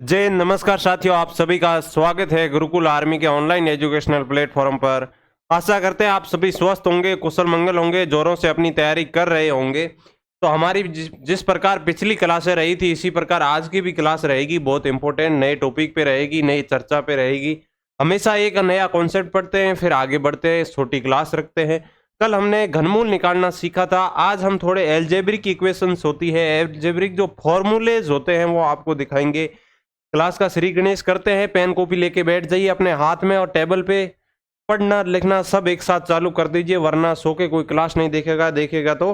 जय नमस्कार साथियों, आप सभी का स्वागत है गुरुकुल आर्मी के ऑनलाइन एजुकेशनल प्लेटफॉर्म पर। आशा करते हैं आप सभी स्वस्थ होंगे, कुशल मंगल होंगे, जोरों से अपनी तैयारी कर रहे होंगे। तो हमारी जिस प्रकार पिछली क्लासें रही थी, इसी प्रकार आज की भी क्लास रहेगी। बहुत इंपॉर्टेंट नए टॉपिक पे रहेगी, नई चर्चा पे रहेगी। हमेशा एक नया कॉन्सेप्ट पढ़ते हैं, फिर आगे बढ़ते हैं, छोटी क्लास रखते हैं। कल हमने घनमूल निकालना सीखा था। आज हम थोड़े एल्जेब्रिक इक्वेशंस होती है, एल्जेब्रिक जो फॉर्मूलेज होते हैं वो आपको दिखाएंगे। क्लास का श्री गणेश करते हैं। पेन कॉपी लेके बैठ जाइए अपने हाथ में और टेबल पे। पढ़ना लिखना सब एक साथ चालू कर दीजिए, वरना सो के कोई क्लास नहीं देखेगा, देखेगा तो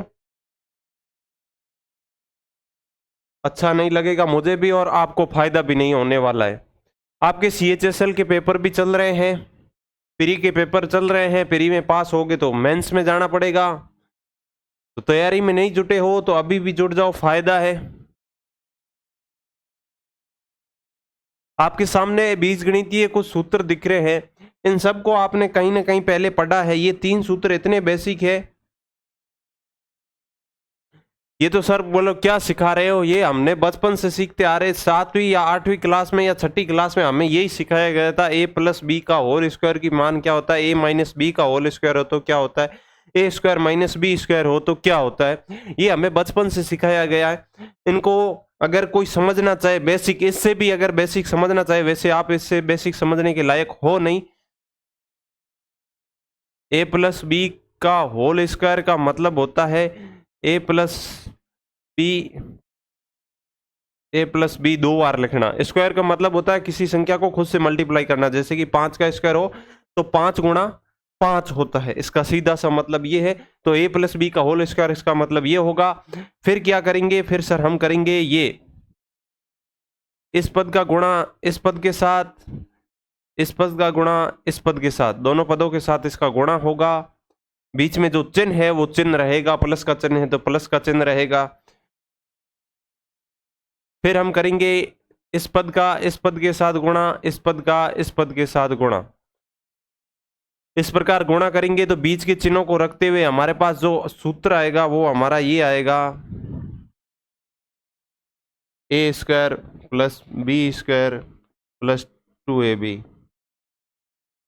अच्छा नहीं लगेगा मुझे भी, और आपको फायदा भी नहीं होने वाला है। आपके CHSL के पेपर भी चल रहे हैं, प्री के पेपर चल रहे हैं। प्री में पास होगे तो मेंस में जाना पड़ेगा। तो तैयारी में नहीं जुटे हो तो अभी भी जुट जाओ, फायदा है। आपके सामने बीजगणितीय कुछ सूत्र दिख रहे हैं। इन सबको आपने कहीं ना कहीं पहले पढ़ा है। ये 3 सूत्र इतने बेसिक है। ये तो सर बोलो क्या सिखा रहे हो, ये हमने बचपन से सीखते आ रहे। 7वीं या 8वीं क्लास में या 6ठी क्लास में हमें यही सिखाया गया था। a+b का होल स्क्वायर की मान क्या होता है, a-b का होल स्क्वायर हो तो क्या होता है, a² - b² हो तो क्या होता है। ये हमें बचपन से सिखाया गया है। इनको अगर कोई समझना चाहे बेसिक, इससे भी अगर बेसिक समझना चाहे, वैसे आप इससे बेसिक समझने के लायक हो नहीं। a+b का होल स्क्वायर का मतलब होता है a+b, a+b 2 बार लिखना। स्क्वायर का मतलब होता है किसी संख्या को खुद से मल्टीप्लाई करना। जैसे कि 5 का स्क्वायर हो तो 5 गुणा 5 होता है, इसका सीधा सा मतलब ये है। तो a+b का होल स्क्वायर, इसका मतलब ये होगा। फिर क्या करेंगे, फिर सर हम करेंगे ये इस पद का गुणा इस पद के साथ, इस पद का गुणा इस पद के साथ, दोनों पदों के साथ इसका गुणा होगा। बीच में जो चिन्ह है वो चिन्ह रहेगा, प्लस का चिन्ह है तो प्लस का चिन्ह रहेगा। फिर हम करेंगे इस पद का इस पद के साथ गुणा, इस पद का इस पद के साथ गुणा। इस प्रकार गुणा करेंगे तो बीच के चिन्हों को रखते हुए हमारे पास जो सूत्र आएगा वो हमारा ये आएगा, a² + b² + 2ab।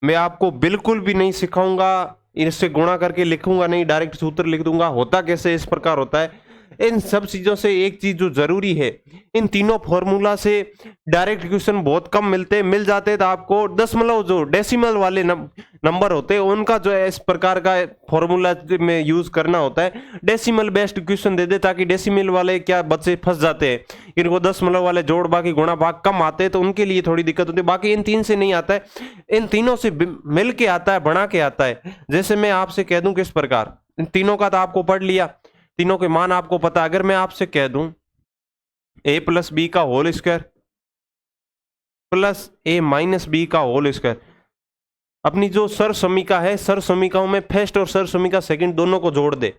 मैं आपको बिल्कुल भी नहीं सिखाऊंगा, इससे गुणा करके लिखूंगा नहीं, डायरेक्ट सूत्र लिख दूंगा। होता कैसे इस प्रकार होता है। इन सब चीजों से एक चीज जो जरूरी है, इन तीनों फॉर्मूला से डायरेक्ट क्वेश्चन बहुत कम मिलते, मिल जाते हैं तो आपको दशमलव जो डेसिमल वाले नंबर होते हैं उनका जो है इस प्रकार का फॉर्मूला में यूज करना होता है। डेसिमल बेस्ड क्वेश्चन दे दे, ताकि डेसिमल वाले क्या बच्चे फंस जाते हैं। इनको दशमलव वाले जोड़ बाकी गुणा भाग कम आते हैं तो उनके लिए थोड़ी दिक्कत होती है। बाकी इन 3 से नहीं आता है, इन तीनों से मिल के आता है, बना के आता है। जैसे मैं आपसे कह दूं किस प्रकार, इन तीनों का तो आपको पढ़ लिया, तीनों के मान आपको पता। अगर मैं आपसे कह दूं a+b का होल स्क्वायर प्लस a-b का होल स्क्वायर, अपनी जो सर समीका है, सर समीकाओं में फर्स्ट और सर समीका सेकंड दोनों को जोड़ दे,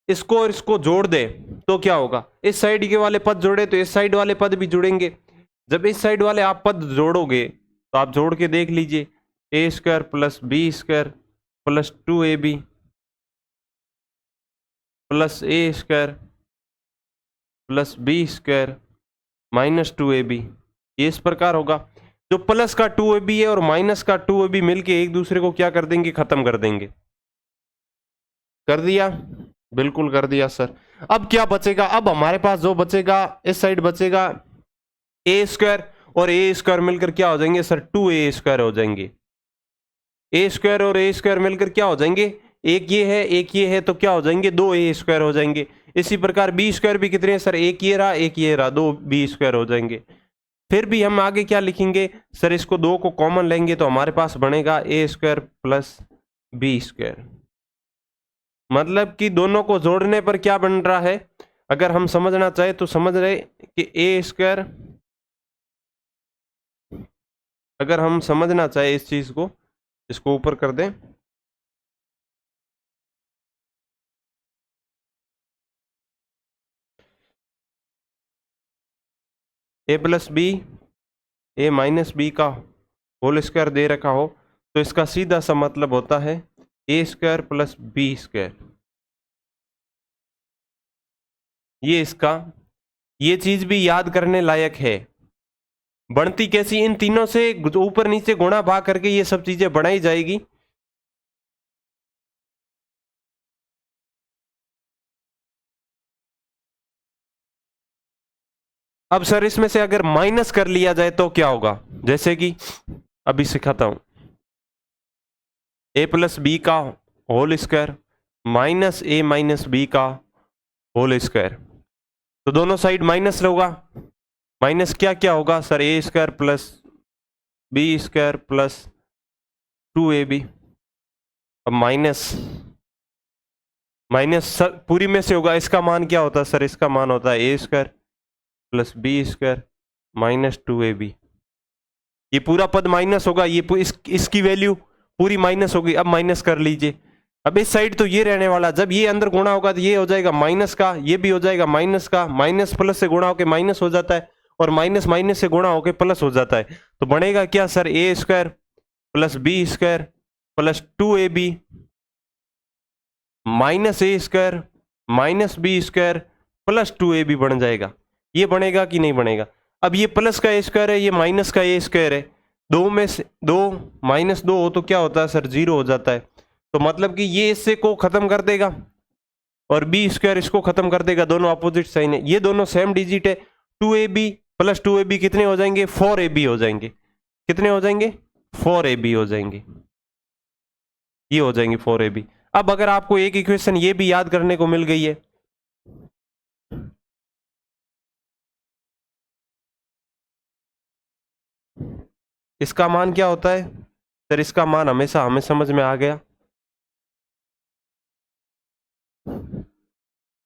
इसको और इसको जोड़ दे तो क्या होगा। इस साइड के वाले पद जोड़े तो इस साइड वाले पद भी जुड़ेंगे। जब इस साइड वाले आप पद जोड़ोगे तो आप जोड़ के देख लीजिए, a² + b² + 2ab + a² + b² - 2ab, ये इस प्रकार होगा। जो प्लस का 2ab है और माइनस का 2ab मिलके एक दूसरे को क्या कर देंगे, खत्म कर देंगे। कर दिया, बिल्कुल कर दिया सर। अब क्या बचेगा, अब हमारे पास जो बचेगा इस साइड बचेगा a² और a² मिलकर क्या हो जाएंगे सर, 2a² हो जाएंगे। a² और a² मिलकर क्या हो जाएंगे, एक ये है एक ये है तो क्या हो जाएंगे, 2a² हो जाएंगे। इसी प्रकार b² भी कितने हैं सर, एक ये रहा एक ये रहा, 2b² हो जाएंगे। फिर भी हम आगे क्या लिखेंगे सर, इसको 2 को कॉमन लेंगे तो हमारे पास बनेगा a² + b²। मतलब कि दोनों को जोड़ने पर क्या बन रहा है, अगर हम समझना चाहे तो समझ रहे कि a², अगर हम समझना चाहे इस चीज को, इसको ऊपर कर दें, a+b a-b का होल स्क्वायर दे रखा हो तो इसका सीधा सा मतलब होता है a² + b²। ये इसका, ये चीज भी याद करने लायक है। बढ़ती कैसी, इन तीनों से ऊपर नीचे गुणा भाग करके ये सब चीजें बढ़ाई जाएगी। अब सर इसमें से अगर माइनस कर लिया जाए तो क्या होगा, जैसे कि अभी सिखाता हूं, a प्लस बी का whole square minus a minus B का होल स्क्वायर, तो दोनों साइड माइनस होगा। माइनस क्या क्या होगा sir, A square plus B square plus 2ab। अब माइनस माइनस पूरी में से होगा, इसका मान क्या होता है सर, इसका मान होता है A square plus B square minus 2ab। ये पूरा पद माइनस होगा, ये इसकी वैल्यू पूरी माइनस होगी। अब माइनस कर लीजिए, अब इस साइड तो ये रहने वाला, जब ये अंदर गुणा होगा तो ये हो जाएगा माइनस का, ये भी हो जाएगा माइनस का, माइनस प्लस से गुणा होकर माइनस हो जाता है और माइनस माइनस से गुणा होकर प्लस हो जाता है। तो बनेगा क्या sir, A square plus B square plus 2ab minus A square minus B square plus 2ab बन जाएगा। ये बनेगा कि नहीं बनेगा। अब ये प्लस का ए स्क्वायर है, ये माइनस का ए स्क्वायर है, दो में से दो माइनस दो हो तो क्या होता है सर, जीरो हो जाता है। तो मतलब कि ये इससे को खत्म कर देगा और बी स्क्वायर इसको खत्म कर देगा, दोनों अपोजिट साइन है, ये दोनों सेम डिजिट है। 2ab प्लस 2ab कितने हो जाएंगे, 4ab हो जाएंगे। कितने हो जाएंगे, 4ab हो जाएंगे, ये हो जाएंगे 4ab। अब अगर आपको एक इक्वेशन ये भी याद करने को मिल गई है, इसका मान क्या होता है सर, इसका मान हमेशा हमें समझ में आ गया।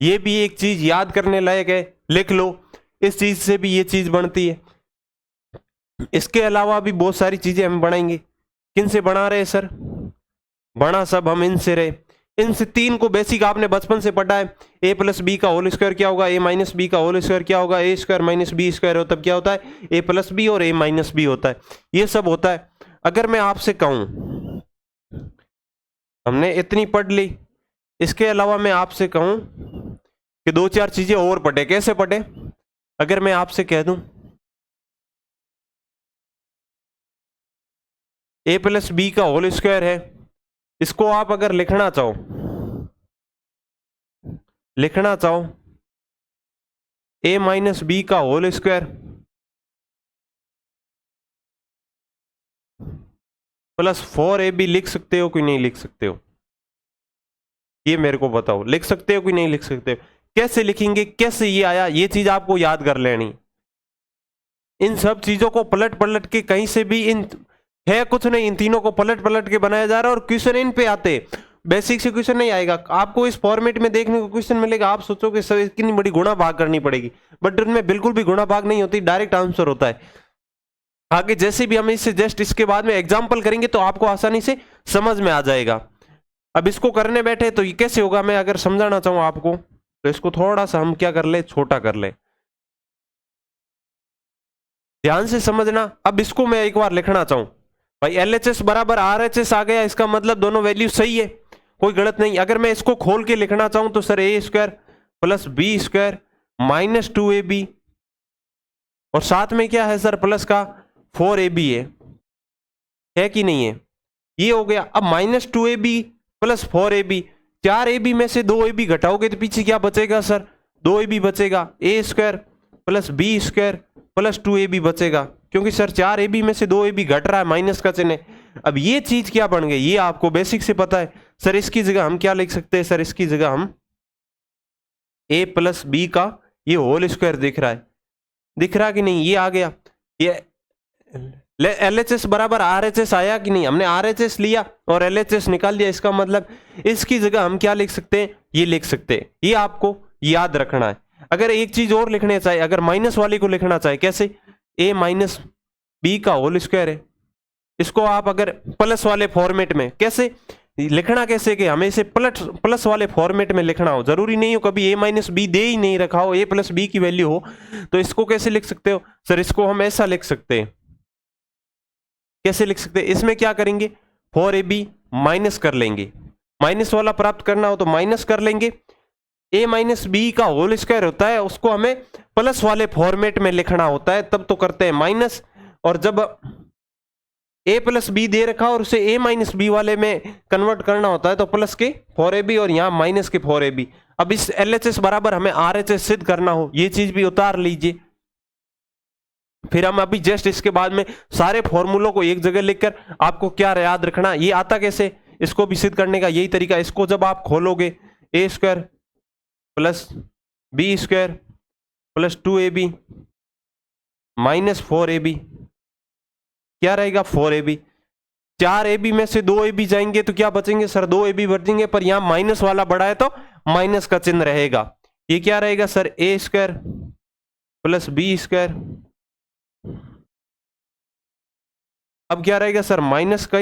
ये भी एक चीज याद करने लायक है, लिख लो, इस चीज से भी ये चीज बनती है। इसके अलावा भी बहुत सारी चीजें हम बनाएंगे। किन से बना रहे हैं सर, बना सब हम इनसे रहे। इनसे तीन को बेसिक आपने बचपन से पढ़ा है। ए प्लस बी का होल स्क्वायर क्या होगा, ए माइनस बी का होल स्क्वायर क्या होगा, ए स्क्वायर माइनस बी स्क्वायर हो तब क्या होता है, ए प्लस बी और ए माइनस बी होता है, ये सब होता है। अगर मैं आपसे कहूं, हमने इतनी पढ़ ली, इसके अलावा मैं आपसे कहूं कि दो चार चीजें और पढ़े, कैसे पढ़े। अगर मैं आपसे कह दूं ए प्लस बी का होल स्क्वायर है, इसको आप अगर लिखना चाहो ए माइनस बी का होल स्क्वायर प्लस 4ab लिख सकते हो कि नहीं लिख सकते हो, ये मेरे को बताओ, लिख सकते हो कि नहीं लिख सकते हो। कैसे लिखेंगे, कैसे ये आया, ये चीज आपको याद कर लेनी। इन सब चीजों को पलट पलट के कहीं से भी, इन है कुछ नहीं, इन तीनों को पलट पलट के बनाया जा रहा है और क्वेश्चन इन पे आते, बेसिक से क्वेश्चन नहीं आएगा आपको। इस फॉर्मेट में देखने को क्वेश्चन मिलेगा, आप सोचोगे सर इतनी बड़ी गुणा भाग करनी पड़ेगी, बट उनमें बिल्कुल भी गुणा भाग नहीं होती, डायरेक्ट आंसर होता है। आगे जैसे भी हम इससे जस्ट इसके बाद में एग्जाम्पल करेंगे तो आपको आसानी से समझ में आ जाएगा। अब इसको करने बैठे तो ये कैसे होगा, मैं अगर समझाना चाहूँ आपको तो इसको थोड़ा सा हम क्या कर ले, छोटा कर ले, ध्यान से समझना। अब इसको मैं एक बार लिखना चाहूं, भाई LHS बराबर RHS आ गया, इसका मतलब दोनों वैल्यू सही है, कोई गलत नहीं। अगर मैं इसको खोल के लिखना चाहूं तो sir A square plus B square minus 2ab और साथ में क्या है सर, प्लस का 4ab है कि नहीं है, ये हो गया। अब minus 2ab plus 4ab, 4ab में से 2ab घटाओगे तो पीछे क्या बचेगा सर, 2ab बचेगा, A square plus B square plus 2ab बचेगा, क्योंकि सर 4ab में से 2ab घट रहा है, माइनस का चिन्ह है। अब ये चीज क्या बन गई, ये आपको बेसिक से पता है। सर इसकी जगह हम क्या लिख सकते हैं, सर इसकी जगह हम a प्लस बी का ये होल स्क्वायर दिख रहा कि नहीं, ये आ गया। ये LHS बराबर RHS आया कि नहीं, हमने RHS लिया और LHS निकाल दिया, इसका मतलब इसकी जगह हम क्या लिख सकते हैं, ये लिख सकते हैं। ये आपको याद रखना है। अगर एक चीज और लिखने चाहे, अगर माइनस वाली को लिखना चाहे, कैसे, a माइनस बी का होल स्क्वायर है, इसको आप अगर प्लस वाले फॉर्मेट में, कैसे लिखना, कैसे कि हमें इसे प्लस वाले फॉर्मेट में लिखना हो, जरूरी नहीं हो कभी a माइनस बी दे ही नहीं रखा हो, a प्लस बी की वैल्यू हो, तो इसको कैसे लिख सकते हो सर, इसको हम ऐसा लिख सकते हैं। कैसे लिख सकते हैं, इसमें क्या करेंगे, 4ab माइनस कर लेंगे, माइनस वाला प्राप्त करना हो तो माइनस कर लेंगे। a माइनस बी का होल स्क्वायर होता है, उसको हमें प्लस वाले फॉर्मेट में लिखना होता है, तब तो करते हैं माइनस, और जब a प्लस बी दे रखा और उसे a माइनस बी वाले में कन्वर्ट करना होता है तो प्लस के 4ab और यहाँ माइनस के 4ab। अब इस LHS बराबर हमें RHS सिद्ध करना हो, ये चीज भी उतार लीजिए। फिर हम अभी जस्ट इसके बाद में सारे फॉर्मूलों को एक जगह लिखकर आपको क्या याद रखना, ये आता कैसे, इसको भी सिद्ध करने का यही तरीका। इसको जब आप खोलोगे a square plus B square plus 2ab minus 4ab क्या रहेगा 4ab। 4ab में से 2ab जाएंगे तो क्या बचेंगे सर 2ab बचेंगे, पर यहां माइनस वाला बड़ा है तो माइनस का चिन्ह रहेगा। ये क्या रहेगा sir a square plus B square, अब क्या रहेगा सर माइनस का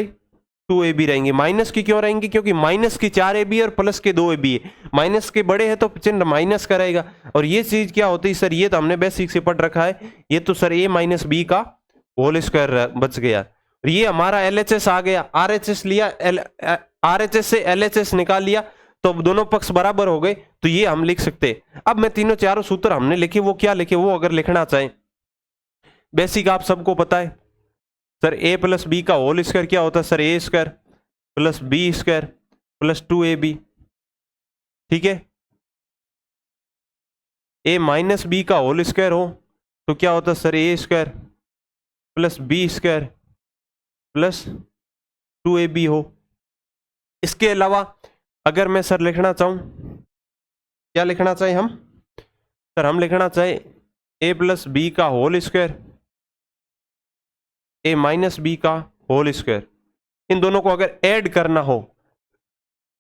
2ab रहेंगे। माइनस की क्यों रहेंगे, क्योंकि माइनस की 4ab और प्लस के 2ab है, माइनस के बड़े हैं तो चिन्ह माइनस का रहेगा। और ये चीज क्या होती है सर, ये तो हमने बेसिक से पढ़ रखा है, ये तो सर a माइनस बी का होल स्क्वायर बच गया। ये हमारा LHS आ गया, RHS लिया, RHS से LHS निकाल लिया तो दोनों पक्ष बराबर हो गए, तो ये हम लिख सकते। अब मैं तीनों चारों सूत्र हमने लिखे, वो क्या लिखे, वो अगर लिखना चाहें, बेसिक आप सबको पता है सर a प्लस बी का होल स्क्वायर क्या होता है sir a square plus B square plus 2ab, ठीक है। a माइनस बी का होल स्क्वायर हो तो क्या होता है sir a square plus B square plus 2ab हो। इसके अलावा अगर मैं सर लिखना चाहूं, क्या लिखना चाहे हम सर, हम लिखना चाहे a प्लस बी का whole square a minus B का होल स्क्वायर, इन दोनों को अगर ऐड करना हो,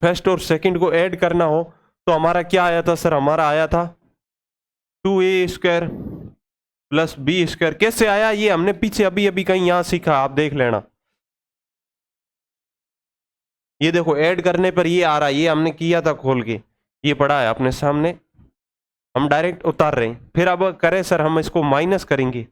फर्स्ट और सेकंड को ऐड करना हो तो हमारा क्या आया था सर, हमारा आया था 2a square plus B square. कैसे आया ये हमने पीछे अभी अभी कहीं यहां सीखा, आप देख लेना। ये देखो ऐड करने पर ये आ रहा है, ये हमने किया था खोल के, ये पड़ा है अपने सामने, हम डायरेक्ट उतार रहे हैं। फिर अब करें सर, हम इसको माइनस करेंगे,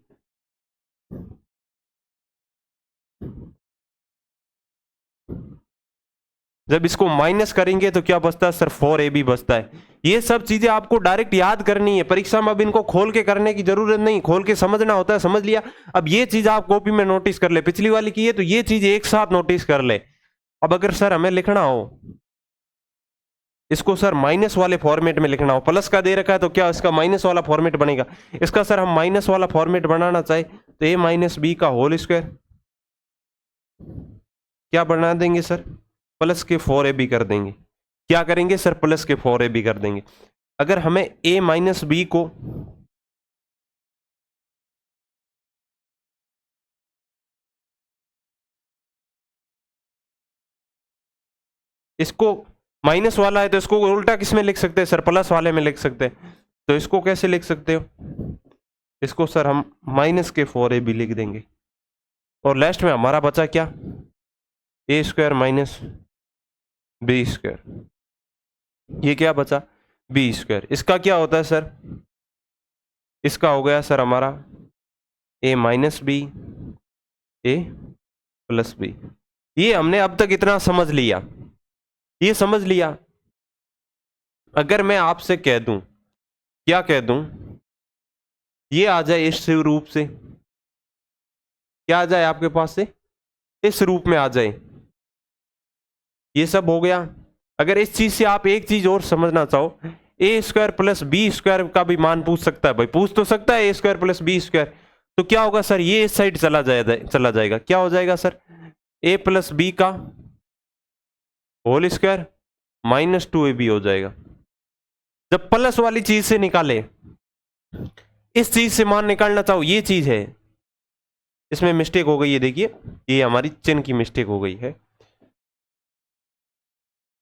जब इसको माइनस करेंगे तो क्या बचता है सर 4ab बचता है। ये सब चीजें आपको डायरेक्ट याद करनी है, परीक्षा में अब इनको खोल के करने की जरूरत नहीं, खोल के समझना होता है, समझ लिया। अब ये चीज आप कॉपी में नोटिस कर ले, पिछली वाली की है तो ये चीज एक साथ नोटिस कर ले। अब अगर सर हमें लिखना हो इसको सर माइनस वाले फॉर्मेट में लिखना हो, प्लस का दे रखा है तो क्या इसका माइनस वाला फॉर्मेट बनेगा। इसका सर हम माइनस वाला फॉर्मेट बनाना चाहे तो a माइनस बी का होल स्क्वायर क्या बना देंगे सर, प्लस के 4ab कर देंगे। क्या करेंगे सर, प्लस के 4ab कर देंगे। अगर हमें a माइनस बी को इसको माइनस वाला है तो इसको उल्टा किस में लिख सकते हैं सर, प्लस वाले में लिख सकते हैं। तो इसको कैसे लिख सकते हो, इसको सर हम माइनस के 4ab लिख देंगे और लास्ट में हमारा बचा क्या, a square minus B square, ये क्या बचा बी स्क्वायर। इसका क्या होता है सर, इसका हो गया सर हमारा a minus B a plus B. ये हमने अब तक इतना समझ लिया, ये समझ लिया। अगर मैं आपसे कह दूं, क्या कह दूं, ये आ जाए इस रूप से, क्या आ जाए आपके पास से, इस रूप में आ जाए, ये सब हो गया। अगर इस चीज से आप एक चीज और समझना चाहो, a square plus B square का भी मान पूछ सकता है भाई, पूछ तो सकता है a square plus B square. तो क्या होगा सर, ये इस साइड चला जाएगा, क्या हो जाएगा सर, a प्लस बी का होल स्क्वायर माइनस 2ab हो जाएगा। जब प्लस वाली चीज से निकाले, इस चीज से मान निकालना चाहो, ये चीज है, इसमें मिस्टेक हो गई है, देखिए ये हमारी चिन्ह की मिस्टेक हो गई है।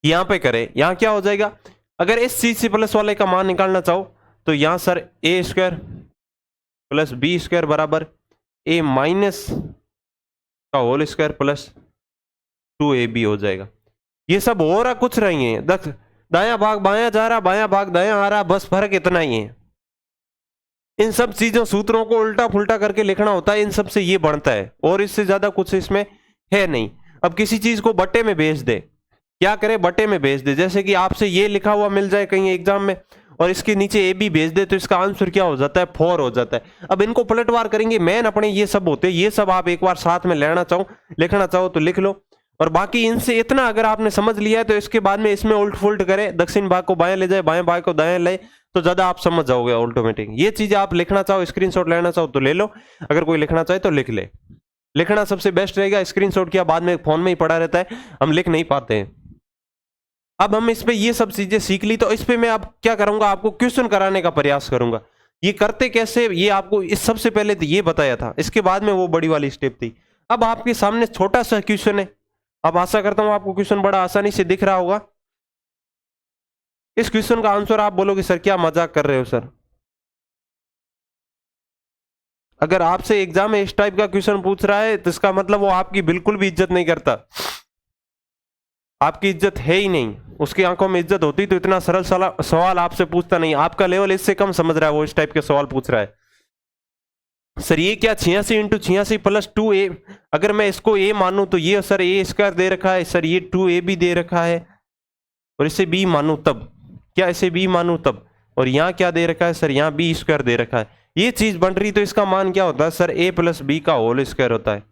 यहां पे करें, यहां क्या हो जाएगा, अगर इस चीज से प्लस वाले का मान निकालना चाहो तो यहां sir a square plus B square बराबर a माइनस का होल स्क्वायर प्लस 2ab हो जाएगा। ये सब हो रहा कुछ नहीं है, दायां भाग बायां जा रहा, बायां भाग दायां आ रहा, बस फर्क इतना ही है। इन सब चीजों सूत्रों को उल्टा फुल्टा करके लिखना होता है, इन सब से ये बनता है और इससे ज्यादा कुछ इसमें है नहीं। अब किसी चीज को बट्टे में भेज दे, क्या करे, बट्टे में भेज दे, जैसे कि आपसे ये लिखा हुआ मिल जाए कहीं एग्जाम में और इसके नीचे ए बी भेज दे तो इसका आंसर क्या हो जाता है 4 हो जाता है। अब इनको पलटवार करेंगे, मेन अपने ये सब होते हैं, ये सब आप एक बार साथ में लिखना चाहो तो लिख लो। और बाकी इनसे इतना अगर आपने समझ लिया है तो इसके बाद में इसमें उल्ट फुल्ट करे, दक्षिण भाग को बाएं ले जाए, बाएं भाग को दाएं ले, तो ज्यादा आप समझ जाओगे ऑटोमेटिक। ये चीज आप लिखना चाहो, स्क्रीनशॉट लेना चाहो तो ले लो, अगर कोई लिखना चाहे तो लिख ले। लिखना सबसे बेस्ट रहेगा, स्क्रीनशॉट किया बाद में फोन में ही पड़ा रहता है, हम लिख नहीं पाते हैं। अब हम इस पे ये सब चीजें सीख ली, तो इस पे मैं अब क्या करूंगा, आपको क्वेश्चन कराने का प्रयास करूंगा। ये करते कैसे, ये आपको इस सबसे पहले तो ये बताया था, इसके बाद में वो बड़ी वाली स्टेप थी। अब आपके सामने छोटा सा क्वेश्चन है, अब आशा करता हूं आपको क्वेश्चन बड़ा आसानी से दिख रहा होगा। इस क्वेश्चन का आंसर आप बोलोगे सर क्या मजाक कर रहे हो सर। अगर आपसे एग्जाम में इस टाइप का क्वेश्चन पूछ रहा है तो इसका मतलब वो आपकी बिल्कुल भी इज्जत नहीं करता, आपकी इज्जत है ही नहीं। उसकी आंखों में इज्जत होती तो इतना सरल सवाल आपसे पूछता नहीं। आपका लेवल इससे कम समझ रहा है, वो इस टाइप के सवाल पूछ रहा है। सर ये क्या 86 इंटू 86 प्लस 2a, अगर मैं इसको a मानूं तो ये सर ए स्क्वायर दे रखा है, सर ये 2a भी दे रखा है, और इसे b मानूं तब, क्या इसे b मानूं तब, और यहाँ क्या दे रखा है सर, यहाँ b स्क्वायर दे रखा है, ये चीज बन रही, तो इसका मान क्या होता है सर a प्लस बी का होल स्क्वायर होता है।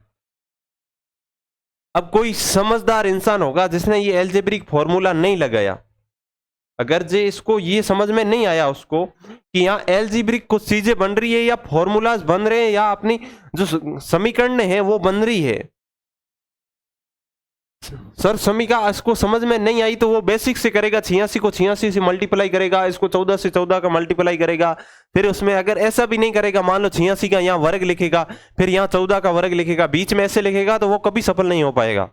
अब कोई समझदार इंसान होगा जिसने ये एल्जेब्रिक फॉर्मूला नहीं लगाया, अगर जे इसको ये समझ में नहीं आया उसको कि यहाँ एल्जेब्रिक कुछ चीजें बन रही है या फॉर्मूलाज बन रहे हैं या अपनी जो समीकरण है वो बन रही है, सर समीका इसको समझ में नहीं आई, तो वो बेसिक से करेगा, 86 को 86 से मल्टीप्लाई करेगा, इसको 14 से 14 का मल्टीप्लाई करेगा, फिर उसमें अगर ऐसा भी नहीं करेगा, मान लो 86 का यहाँ वर्ग लिखेगा, फिर यहाँ 14 का वर्ग लिखेगा, बीच में ऐसे लिखेगा, तो वो कभी सफल नहीं हो पाएगा।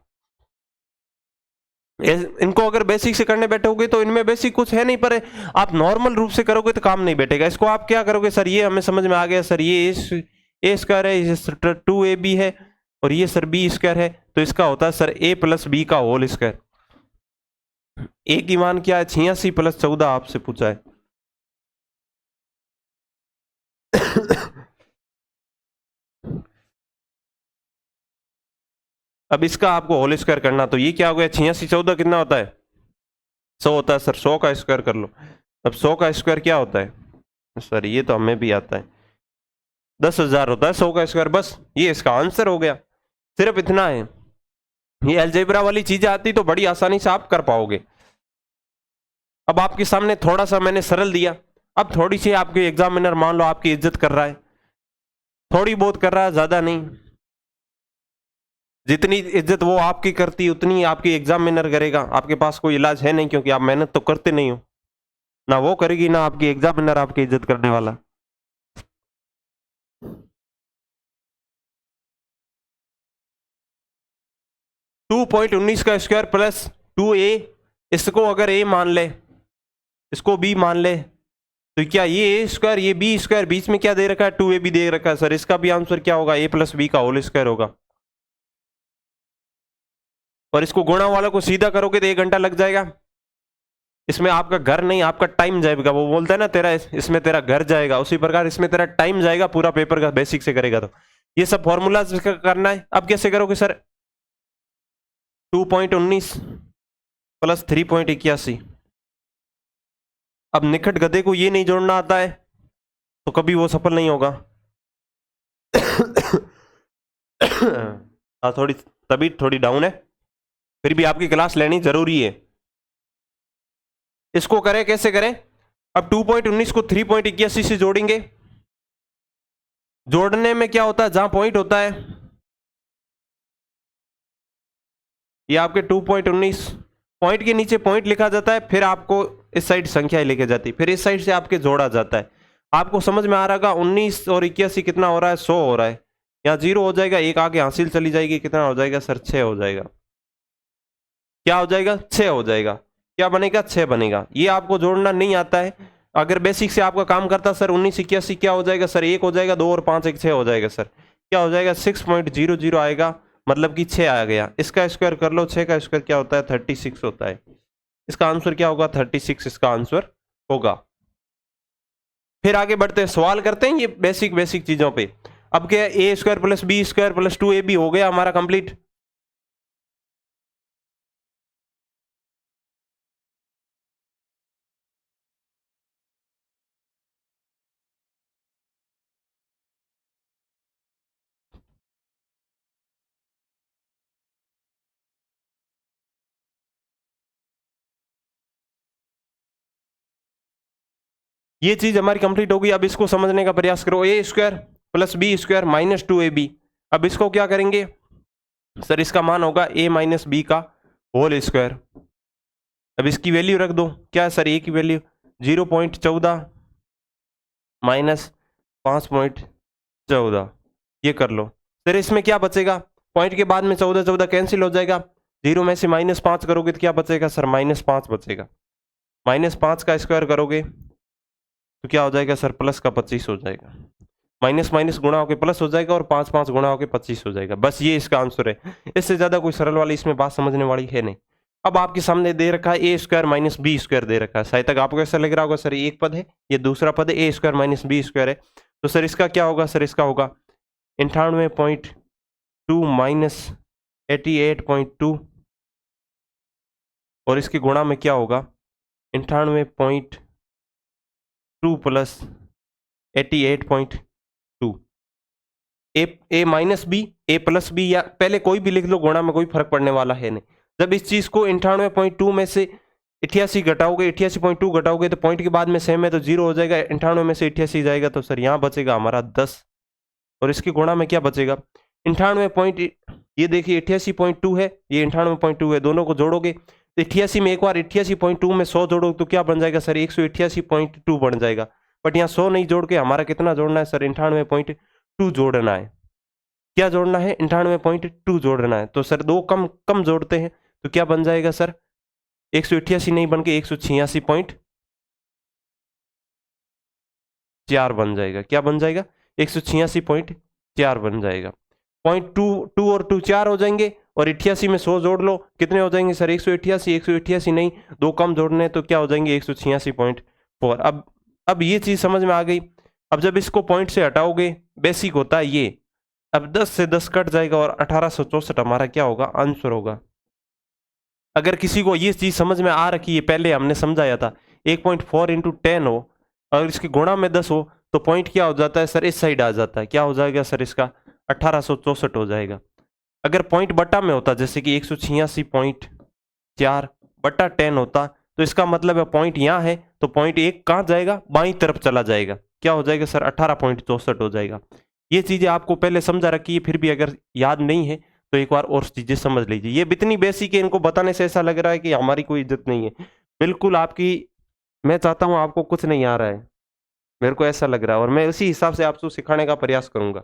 इनको अगर बेसिक से करने बैठोगे तो इनमें बेसिक कुछ है नहीं, पर आप नॉर्मल रूप से करोगे तो काम नहीं बैठेगा। इसको आप क्या करोगे, सर ये हमें समझ में आ गया, सर ये ए स्क्वायर है, ये 2ab है, और ये सर बी स्क्वायर है, तो इसका होता है सर a प्लस बी का होल स्क्वायर। ए की मान क्या है 86 प्लस 14 आपसे पूछा है। अब इसका आपको होल स्क्वायर करना, तो ये क्या हो गया 86 14 कितना होता है 100 होता है, सर 100 का स्क्वायर कर लो। अब 100 का स्क्वायर क्या होता है सर, ये तो हमें भी आता है 10,000 होता है 100 का स्क्वायर, बस ये इसका आंसर हो गया, सिर्फ इतना है। ये अलजेब्रा वाली चीजें आती तो बड़ी आसानी से आप कर पाओगे। अब आपके सामने थोड़ा सा मैंने सरल दिया, अब थोड़ी सी आपके एग्जामिनर मान लो आपकी इज्जत कर रहा है, थोड़ी बहुत कर रहा है, ज्यादा नहीं, जितनी इज्जत वो आपकी करती उतनी आपकी एग्जामिनर करेगा। आपके पास कोई इलाज है नहीं, क्योंकि आप मेहनत तो करते नहीं हो, ना वो करेगी ना आपकी एग्जामिनर आपकी इज्जत करने वाला। टू पॉइंट 19 का स्क्वायर प्लस 2a, इसको अगर a मान ले, इसको b मान ले, तो क्या ये a स्क्वायर ये b स्क्वायर, बीच में क्या दे रखा है 2ab दे रखा है, सर इसका भी आंसर क्या होगा a प्लस बी का होल स्क्वायर होगा। और इसको गुणा वालों को सीधा करोगे तो 1 घंटा लग जाएगा, इसमें आपका घर नहीं आपका टाइम जाएगा। वो बोलता है ना तेरा इसमें तेरा घर जाएगा, उसी प्रकार इसमें तेरा टाइम जाएगा पूरा पेपर का बेसिक से करेगा तो। ये सब फॉर्मूला करना है। अब कैसे करोगे सर, 2.19 प्लस 3.81। अब निकट गधे को ये नहीं जोड़ना आता है तो कभी वो सफल नहीं होगा। थोड़ी तबीयत थोड़ी डाउन है, फिर भी आपकी क्लास लेनी जरूरी है। इसको करें, कैसे करें, अब 2.19 को 3.81 से जोड़ेंगे। जोड़ने में क्या होता है, जहां पॉइंट होता है ये आपके 2.19 पॉइंट के नीचे पॉइंट लिखा जाता है, फिर आपको इस साइड संख्या लेके जाती है, फिर इस साइड से आपके जोड़ा जाता है। आपको समझ में आ रहा है 19 और 81 कितना हो रहा है 100 हो रहा है, यहाँ 0 हो जाएगा, एक आगे हासिल चली जाएगी, कितना हो जाएगा सर 6 हो जाएगा। क्या हो जाएगा 6 हो जाएगा, क्या बनेगा 6 बनेगा। ये आपको जोड़ना नहीं आता है, अगर बेसिक से आपका काम करता सर 19 81 क्या हो जाएगा सर 1 हो जाएगा, 2 और 5 1 6 हो जाएगा सर, क्या हो जाएगा 6.00 आएगा, मतलब कि 6 आ गया। इसका स्क्वायर कर लो, 6 का स्क्वायर क्या होता है 36 होता है, इसका आंसर क्या होगा 36 इसका आंसर होगा। फिर आगे बढ़ते हैं, सवाल करते हैं ये बेसिक चीजों पे। अब क्या A square plus B square plus 2ab हो गया हमारा कंप्लीट। ये चीज हमारी कंप्लीट होगी। अब इसको समझने का प्रयास करो। A square plus B square minus 2ab। अब इसको क्या करेंगे सर, इसका मान होगा a माइनस बी का होल स्क्वायर। अब इसकी वैल्यू रख दो, क्या है सर, a की वैल्यू 0.14 माइनस 5.14, ये कर लो। फिर इसमें क्या बचेगा, पॉइंट के बाद में 14 14 कैंसिल हो जाएगा, 0 में से -5 करोगे तो क्या बचेगा सर, -5 बचेगा। -5 का स्क्वायर करोगे तो क्या हो जाएगा सर, प्लस का 25 हो जाएगा। माइनस माइनस गुणा होकर प्लस हो जाएगा और 5 5 गुणा होकर 25 हो जाएगा। बस ये इसका आंसर है। इससे ज्यादा कोई सरल वाली इसमें बात समझने वाली है नहीं। अब आपके सामने दे रखा है A square minus B square दे रखा है। शायद तक आपको ऐसा लग रहा होगा सर ये एक पद है, ये दूसरा पद है, A square minus B square है। तो सर इसका क्या होगा सर, इसका होगा 98.2 माइनस 88.2 और इसकी गुणा में क्या होगा 98.2 प्लस 88.2। ए माइनस बी, ए प्लस बी, या पहले कोई भी लिख लो, गुणा में कोई फर्क पड़ने वाला है नहीं। जब इस चीज को 98.2 में से 88 घटाओगे, 88.2 घटाओगे तो पॉइंट के बाद में सेम है तो 0 हो जाएगा। 98 में से 88 जाएगा तो सर यहाँ बचेगा हमारा 10 और इसकी गुणा में क्या बचेगा 98. ये देखिए 88.2 है, ये 98.2 है, दोनों को जोड़ोगे तो 88 में एक बार 88.2 में 100 जोड़ोगे तो क्या बन जाएगा सर 188.2 बन जाएगा। बट यहाँ 100 नहीं जोड़ के हमारा कितना जोड़ना है सर 98.2 जोड़ना है। क्या जोड़ना है 98.2 जोड़ना है। तो सर दो कम कम जोड़ते हैं तो क्या बन जाएगा सर 188 नहीं बन के 186.4 बन जाएगा। क्या बन जाएगा 186.4 बन जाएगा। 0.2 और 2 4 हो जाएंगे और 88 में 100 जोड़ लो, कितने हो जाएंगे सर 188 नहीं, दो कम जोड़ने तो क्या हो जाएंगे 186.4। अब ये चीज समझ में आ गई। अब जब इसको पॉइंट से हटाओगे, बेसिक होता है ये, अब 10 से 10 कट जाएगा और 1864 हमारा क्या होगा आंसर होगा। अगर किसी को ये चीज समझ में आ रखी है, पहले हमने समझाया था 1.4 × 10 हो और इसकी गुणा में 10 हो तो पॉइंट क्या हो जाता है सर, इस साइड आ जाता है। क्या हो जाएगा सर इसका 1864 हो जाएगा। अगर पॉइंट बटा में होता जैसे कि 186.4 बटा 10 होता तो इसका मतलब है पॉइंट यहाँ है तो पॉइंट 1 कहाँ जाएगा, बाईं तरफ चला जाएगा। क्या हो जाएगा सर 18.64 हो जाएगा। ये चीजें आपको पहले समझा रखी है, फिर भी अगर याद नहीं है तो एक बार और चीजें समझ लीजिए। ये इतनी बेसिक है, इनको बताने से ऐसा लग रहा है कि हमारी कोई इज्जत नहीं है। बिल्कुल आपकी, मैं चाहता हूँ आपको कुछ नहीं आ रहा है, मेरे को ऐसा लग रहा है और मैं उसी हिसाब से आपको सिखाने का प्रयास करूंगा।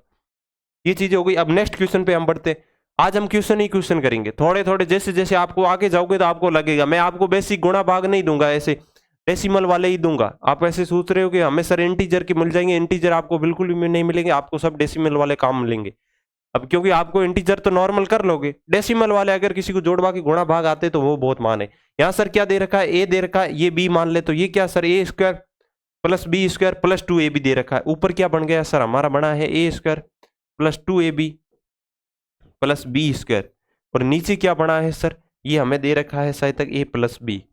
ये चीजें हो गई। अब नेक्स्ट क्वेश्चन पे हम बढ़ते। आज हम क्वेश्चन ही क्वेश्चन करेंगे, थोड़े थोड़े, जैसे जैसे आपको आगे जाओगे तो आपको लगेगा। मैं आपको बेसिक गुणा भाग नहीं दूंगा, ऐसे डेसिमल वाले ही दूंगा। आप ऐसे सोच रहे हो कि हमें सर इंटीजर के मिल जाएंगे, इंटीजर आपको बिल्कुल भी नहीं मिलेंगे, आपको सब डेसिमल वाले काम मिलेंगे। अब क्योंकि आपको इंटीजर तो नॉर्मल कर लोगे, डेसिमल वाले अगर किसी को जोड़वा के गुणा भाग आते तो वो बहुत माने। यहाँ सर क्या दे रखा है, ए दे रखा है, ये बी मान ले तो ये क्या sir A square plus B square plus 2ab दे रखा है। ऊपर क्या बन गया सर, हमारा बना है A square plus 2ab plus B square और नीचे क्या बना है सर, ये हमें दे रखा है शायद तक a प्लस बी।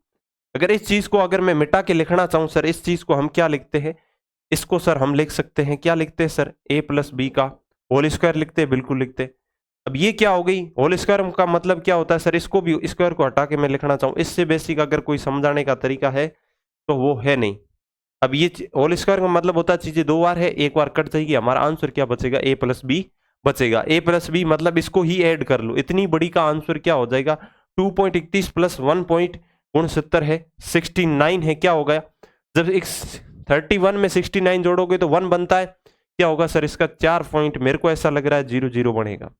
अगर इस चीज को अगर मैं मिटा के लिखना चाहूं सर, इस चीज को हम क्या लिखते हैं, इसको सर हम लिख सकते हैं, क्या लिखते हैं सर, a प्लस बी का होल स्क्वायर लिखते हैं, बिल्कुल लिखते हैं। अब ये क्या हो गई, होल स्क्वायर का मतलब क्या होता है सर, इसको भी स्क्वायर को हटा के मैं लिखना चाहूँ, इससे बेसिक अगर कोई समझाने का तरीका है तो वो है नहीं। अब ये होल स्क्वायर का मतलब होता है चीजें दो बार है, एक बार कट जाएगी, हमारा आंसर क्या बचेगा a प्लस बी बचेगा। a प्लस बी मतलब इसको ही ऐड कर लो, इतनी बड़ी का आंसर क्या हो जाएगा 2.31 प्लस 1.69 है 69 है। क्या हो गया, जब 31 में 69 जोड़ोगे तो 1 बनता है, क्या होगा सर इसका 4 पॉइंट, मेरे को ऐसा लग रहा है 00 बनेगा।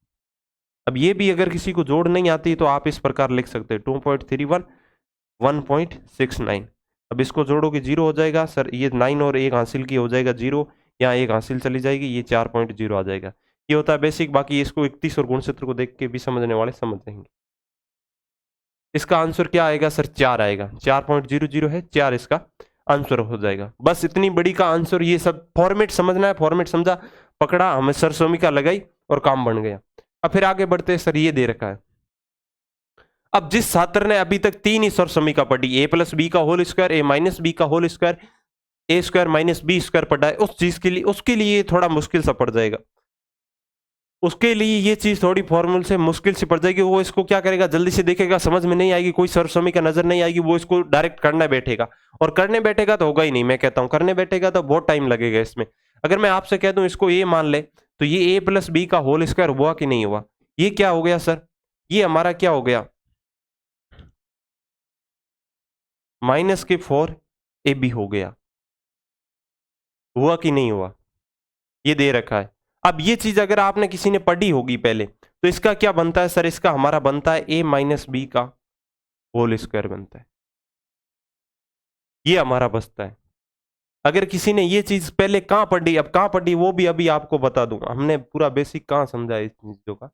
अब ये भी अगर किसी को जोड़ नहीं आती तो आप इस प्रकार लिख सकते हैं 2.31 1.69। अब इसको जोड़ोगे 0 हो जाएगा सर, ये 9 और 1 हासिल की हो जाएगा 0, यहाँ 1 हासिल चली जाएगी, ये 4.0 आ जाएगा। ये होता है बेसिक। बाकी इसको 31 और गुणसूत्र को देख के भी समझने वाले समझ जाएंगे। इसका आंसर क्या आएगा सर 4 आएगा, 4.00 है, 4 इसका आंसर हो जाएगा। बस इतनी बड़ी का आंसर। ये सब फॉर्मेट समझना है, फॉर्मेट समझा, पकड़ा, हमें सरसोमिका लगाई और काम बन गया। अब फिर आगे बढ़ते हैं। सर ये दे रखा है, अब जिस छात्र ने अभी तक 3 ही सरसोमिका पढ़ी, a प्लस बी का whole square, a minus B का whole square, a square minus B square पढ़ा है, उस चीज के लिए, उसके लिए थोड़ा मुश्किल सा पड़ जाएगा। उसके लिए ये चीज थोड़ी फॉर्मूल से मुश्किल से पड़ जाएगी। वो इसको क्या करेगा, जल्दी से देखेगा, समझ में नहीं आएगी, कोई सर्वसमीकरण नजर नहीं आएगी, वो इसको डायरेक्ट करने बैठेगा। और करने बैठेगा तो होगा ही नहीं, मैं कहता हूं करने बैठेगा तो बहुत टाइम लगेगा इसमें। अगर मैं आपसे कह दूं इसको ए मान ले, तो ये ए प्लस बी का होल स्क्वायर हुआ कि नहीं हुआ? ये क्या हो गया सर? ये हमारा क्या हो गया, माइनस के 4ab हो गया। हुआ कि नहीं हुआ? ये दे रखा है। अब ये चीज अगर आपने किसी ने पढ़ी होगी पहले, तो इसका क्या बनता है सर? इसका हमारा बनता है a माइनस बी का होल स्क्वायर बनता है। ये हमारा बचता है। अगर किसी ने ये चीज पहले कहां पढ़ी, अब कहां पढ़ी वो भी अभी आपको बता दूंगा, हमने पूरा बेसिक कहां समझा है इस चीजों का।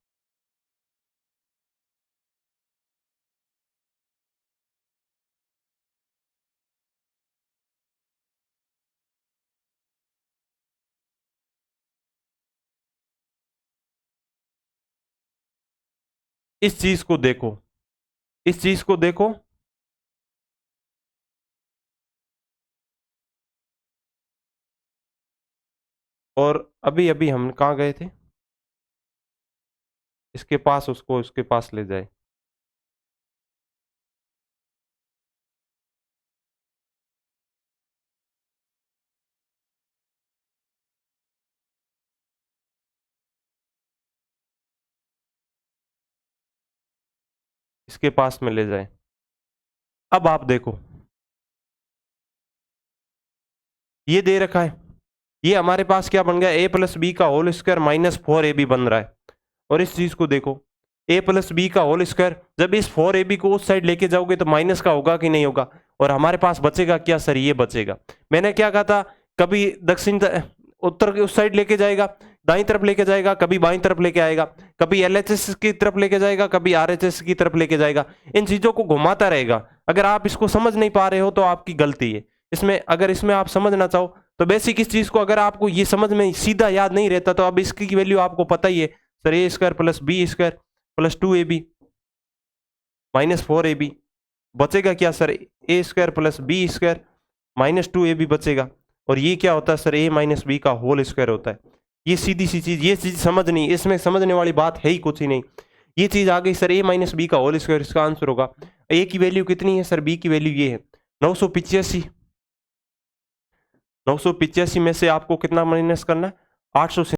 इस चीज को देखो, इस चीज को देखो। और अभी अभी हम कहां गए थे? इसके पास, उसको इसके पास ले जाए। इसके पास में ले जाए। अब आप देखो, ये दे रखा है, ये हमारे पास क्या बन गया, ए प्लस बी का होल स्क्वायर माइनस 4ab बन रहा है। और इस चीज को देखो, ए प्लस बी का होल स्क्वायर, जब इस 4ab को उस साइड लेके जाओगे तो माइनस का होगा कि नहीं होगा? और हमारे पास बचेगा क्या सर? ये बचेगा। मैंने क्या कहा था, कभी उत्तर के उस साइड लेके जाएगा, दाई तरफ लेके जाएगा, कभी बाई तरफ लेके आएगा, कभी एलएचएस की तरफ लेके जाएगा, कभी आरएचएस की तरफ लेके जाएगा। इन चीजों को घुमाता रहेगा। अगर आप इसको समझ नहीं पा रहे हो तो आपकी गलती है। इसमें अगर इसमें आप समझना चाहो तो बेसिक इस चीज को, अगर आपको ये समझ में सीधा याद नहीं रहता तो अब इसकी वैल्यू आपको पता ही है sir, A square plus B square plus 2ab minus 4ab। बचेगा क्या sir? A square plus B square minus 2ab बचेगा। और ये क्या होता है सर? ए माइनस बी का होल स्क्वायर होता है। ये सीधी सी चीज, ये चीज समझ नहीं, इसमें समझने वाली बात है ही कुछ ही नहीं। ये चीज आ गई सर, ए माइनस बी का होल स्क्वायर, इसका आंसर होगा। ए की वैल्यू कितनी है सर? बी की वैल्यू ये है 985। 985 में से आपको कितना माइनस करना है? 800।